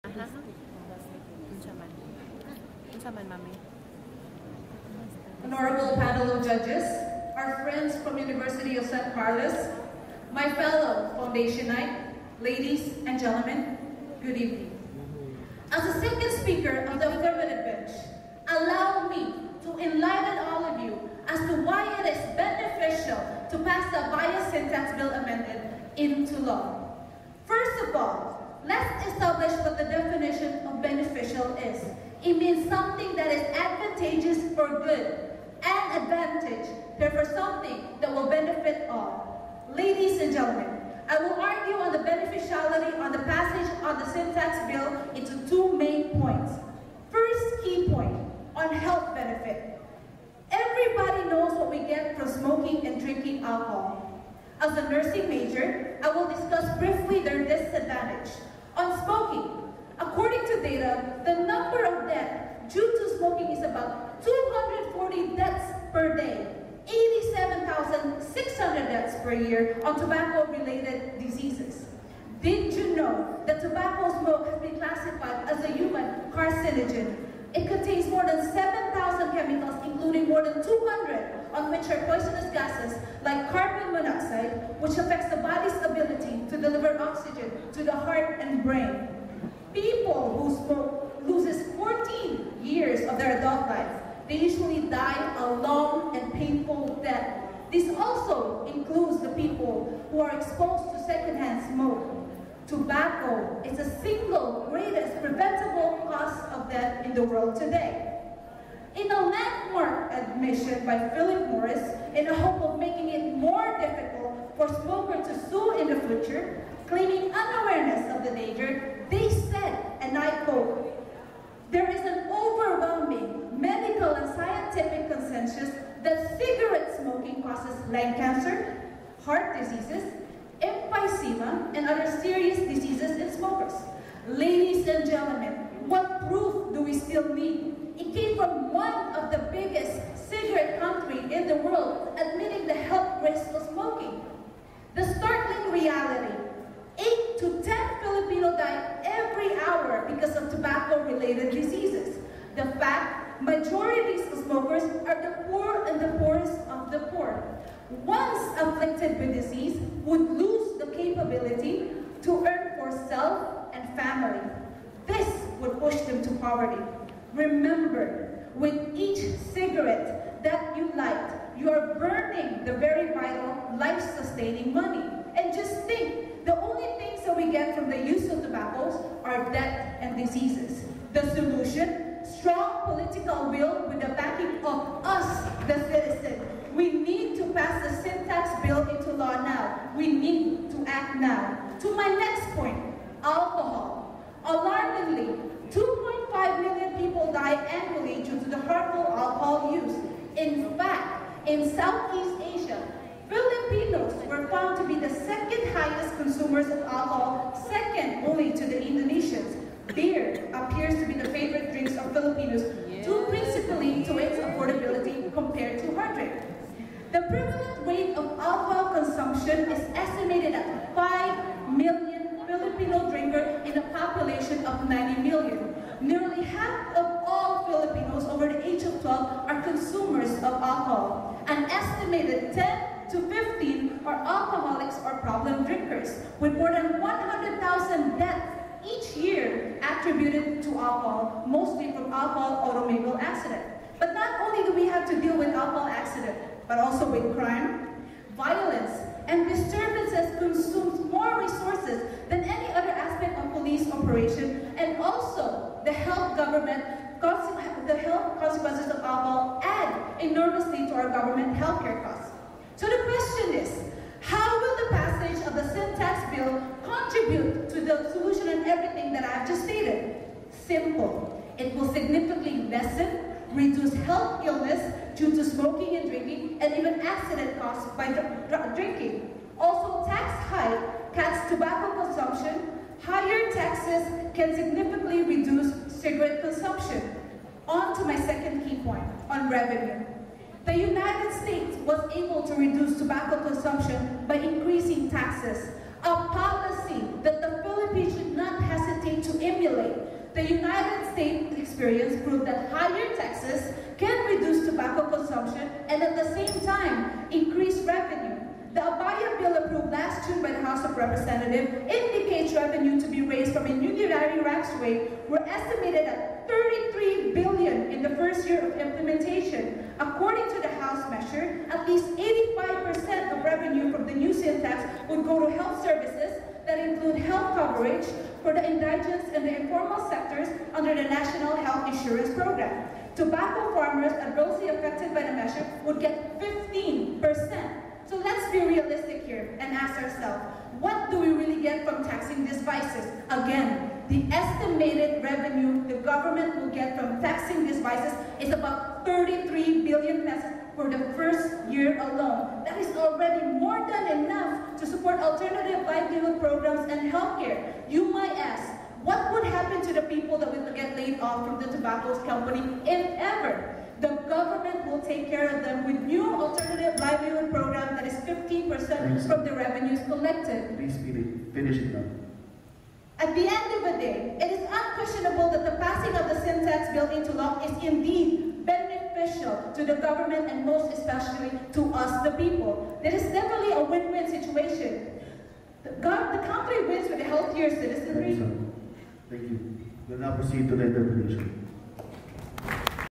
Honorable panel of judges, our friends from University of San Carlos, my fellow Foundationite, ladies and gentlemen, good evening. As the second speaker of the affirmative bench, allow me to enlighten all of you as to why it is beneficial to pass the bias syntax bill amended into law. First of all, let's establish what the definition of beneficial is. It means something that is advantageous for good, and advantage, therefore something that will benefit all. Ladies and gentlemen, I will argue on the beneficiality on the passage on the syntax bill into two main points. First key point, on health benefit. Everybody knows what we get from smoking and drinking alcohol. As a nursing major, I will discuss briefly their disadvantage. On smoking, according to data, the number of deaths due to smoking is about 240 deaths per day, 87,600 deaths per year on tobacco-related diseases. Did you know that tobacco smoke has been classified as a human carcinogen? It contains more than 7,000 chemicals, including more than 200 on which are poisonous gases like carbon monoxide, which affects the body's ability to deliver oxygen to the heart and brain. People who smoke loses 14 years of their adult life. They usually die a long and painful death. This also includes the people who are exposed to secondhand smoke. Tobacco is the single greatest preventable cause of death in the world today. In a landmark admission by Philip Morris, in the hope of making it more difficult for smokers to sue in the future, claiming unawareness of the danger, they said, and I quote, "There is an overwhelming medical and scientific consensus that cigarette smoking causes lung cancer, heart diseases, emphysema, and other serious diseases in smokers." Ladies and gentlemen, what proof do we still need? It came from one of the biggest cigarette countries in the world admitting the health risks of smoking. The startling reality, 8 to 10 Filipinos die every hour because of tobacco-related diseases. The fact, majorities of smokers are the poor and the poorest of the poor. Once afflicted with disease, would lose the capability to earn for self and family. This would push them to poverty. Remember, with each cigarette that you light, you are burning the very vital, life-sustaining money. And just think, the only things that we get from the use of tobaccos are death and diseases. The solution? Strong political will with the backing of us, the citizen. We need to pass the syntax bill into law now. We need to act now. To my next point, alcohol. Alarmingly, 2.5 million people die annually due to the harmful alcohol use. In fact, in Southeast Asia, Filipinos were found to be the second highest consumers of alcohol, second only to the Indonesians. Beer appears to be the favorite drinks of Filipinos, due principally to its affordability compared to hard drink. The prevalent rate of alcohol consumption is estimated at 5 million Filipino drinkers in a population of 90 million. Nearly half of all Filipinos over the age of 12 are consumers of alcohol. An estimated 10 to 15 are alcoholics or problem drinkers, with more than 100,000 deaths each year attributed to alcohol, mostly from alcohol automobile accident. But not only do we have to deal with alcohol accident, but also with crime, violence, and disturbances consumes more resources than any other aspect of police operation, and also the health consequences of alcohol add enormously to our government healthcare costs. So the question is, how will the passage of the syntax bill contribute to the solution and everything that I've just stated? Simple. It will significantly lessen, reduce health illness due to smoking and drinking, and even accident costs by drinking. Also, tax hike cuts tobacco consumption. Higher taxes can significantly reduce cigarette consumption. On to my second key point, on revenue. The United States was able to reduce tobacco consumption by increasing taxes, a policy that the Philippines should not hesitate to emulate. The United States experience proved that higher taxes can reduce tobacco consumption and at the same time increase revenue. The Abaya bill approved last June by the House of Representatives indicates revenue to be raised from a unitary tax rate were estimated at $33 billion in the first year of implementation. According to the House measure, at least 85% of revenue from the new sin tax would go to health services that include health coverage for the indigents and the informal sectors under the National Health Insurance Program. Tobacco farmers adversely affected by the measure would get 15%. So let's be realistic here and ask ourselves, what do we really get from taxing these vices? Again, the estimated revenue the government will get from taxing these vices is about 33 billion pesos for the first year alone. That is already more than enough to support alternative livelihood programs and healthcare. You might ask, what would happen to the people that will get laid off from the tobacco company if ever? The government will take care of them with new alternative livelihood program that is 15% from the revenues collected. Please finish it now. At the end of the day, it is unquestionable that the passing of the sin tax bill into law is indeed beneficial to the government and most especially to us, the people. It is definitely a win-win situation. The country wins with a healthier citizenry. Thank you. We'll now proceed to the interpretation.